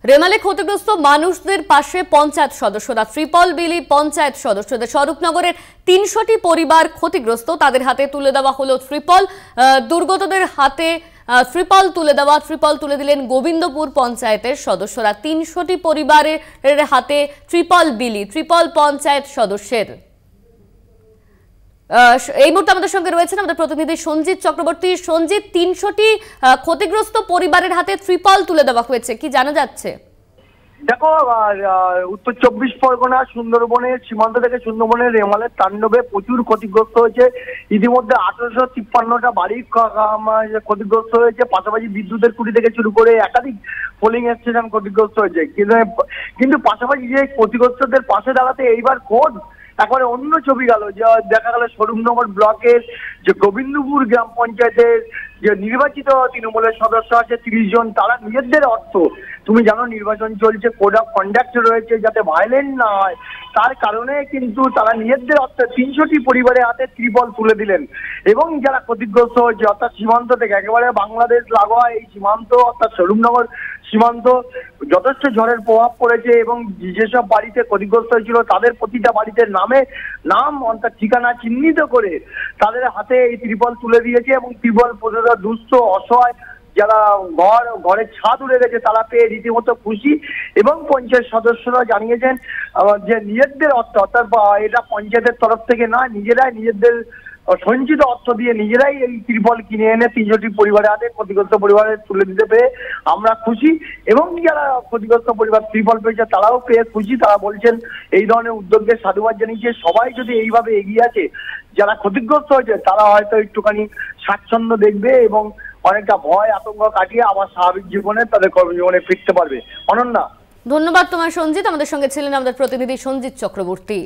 রেমালে ক্ষতিগ্রস্ত মানুষদের পাশে পঞ্চায়েত সদস্যরা। ত্রিপল বিলি পঞ্চায়েত সদস্যদের। স্বরূপনগরের ৩০০টি পরিবার ক্ষতিগ্রস্ত, তাদের হাতে তুলে দেওয়া হলো ত্রিপল। দুর্গতদের হাতে ত্রিপল তুলে দিলেন গোবিন্দপুর পঞ্চায়েতের সদস্যরা। ৩০০টি পরিবারের হাতে ত্রিপল বিলি, ত্রিপল পঞ্চায়েত সদস্যের। এই মুহূর্তে আমাদের সঙ্গে রয়েছেন আমাদের প্রতিনিধি সঞ্জিত চক্রবর্তী। সঞ্জিত, ৩০০টি ক্ষতিগ্রস্ত পরিবারের হাতে ত্রিপল তুলে দেওয়া হয়েছে, কি জানা যাচ্ছে? দেখো, উত্তর ২৪ পরগনা সুন্দরবনের সীমান্ত থেকে সুন্দরবনের রেমালের তাণ্ডবে প্রচুর ক্ষতিগ্রস্ত হয়েছে। ইতিমধ্যে ১৮৫৩টা বাড়ি ক্ষতিগ্রস্ত হয়েছে। পাশাপাশি বিদ্যুতের খুঁটি থেকে শুরু করে একাধিক পোলিং স্টেশন ক্ষতিগ্রস্ত হয়েছে। কিন্তু পাশাপাশি যে ক্ষতিগ্রস্তদের পাশে দাঁড়াতে এইবার খোদ একবারে অন্য ছবি গেল। যা দেখা গেল স্বরূপনগর ব্লকের যে গোবিন্দপুর গ্রাম পঞ্চায়েতের যে নির্বাচিত তৃণমূলের সদস্য আছে ৩০ জন, তারা নিজেদের অর্থ, তুমি জানো নির্বাচন চলছে, কোড অফ কন্ডাক্ট রয়েছে যাতে ভায়োলেন্ট না হয়, তার কারণে কিন্তু তারা নিজেদের অর্থ ৩০০টি পরিবারের হাতে ত্রিপল তুলে দিলেন। এবং যারা ক্ষতিগ্রস্ত হয়েছে অর্থাৎ সীমান্ত থেকে একেবারে বাংলাদেশ লাগোয়া এই সীমান্ত অর্থাৎ স্বরূপনগর সীমান্ত যথেষ্ট ঝড়ের প্রভাব পড়েছে এবং যেসব বাড়িতে ক্ষতিগ্রস্ত হয়েছিল তাদের প্রতিটা বাড়িতে নাম অর্থাৎ ঠিকানা চিহ্নিত করে তাদের হাতে এই ত্রিপল তুলে দিয়েছে। এবং ত্রিপল প্রধানত দুস্থ অসহায় যারা ঘরের ছাদ উড়ে গেছে তারা পেয়ে রীতিমতো খুশি। এবং পঞ্চায়েত সদস্যরা জানিয়েছেন যে নিজেদের অর্থ অর্থাৎ এটা পঞ্চায়েতের তরফ থেকে না, নিজেদের সঞ্চিত অর্থ দিয়ে নিজেরাই এই ত্রিপল কিনে এনে ৩০০টি পরিবারের হাতে ক্ষতিগ্রস্ত পরিবারে তুলে দিতে পেরে আমরা খুশি। এবং যারা ক্ষতিগ্রস্ত পরিবার ত্রিপল পেয়েছে তারাও পেয়ে খুশি। তারা বলছেন এই ধরনের উদ্যোগকে সাধুবাদ জানিয়েছে। সবাই যদি এইভাবে এগিয়ে আছে, যারা ক্ষতিগ্রস্ত হয়েছে তারা হয়তো একটুখানি স্বাচ্ছন্দ্য দেখবে এবং অনেকটা ভয় আতঙ্ক কাটিয়ে আবার স্বাভাবিক জীবনে তাদের কর্মজীবনে ফিরতে পারবে। অনন্যা, ধন্যবাদ তোমার সঞ্জিত। আমাদের সঙ্গে ছিলেন আমাদের প্রতিনিধি সঞ্জিত চক্রবর্তী।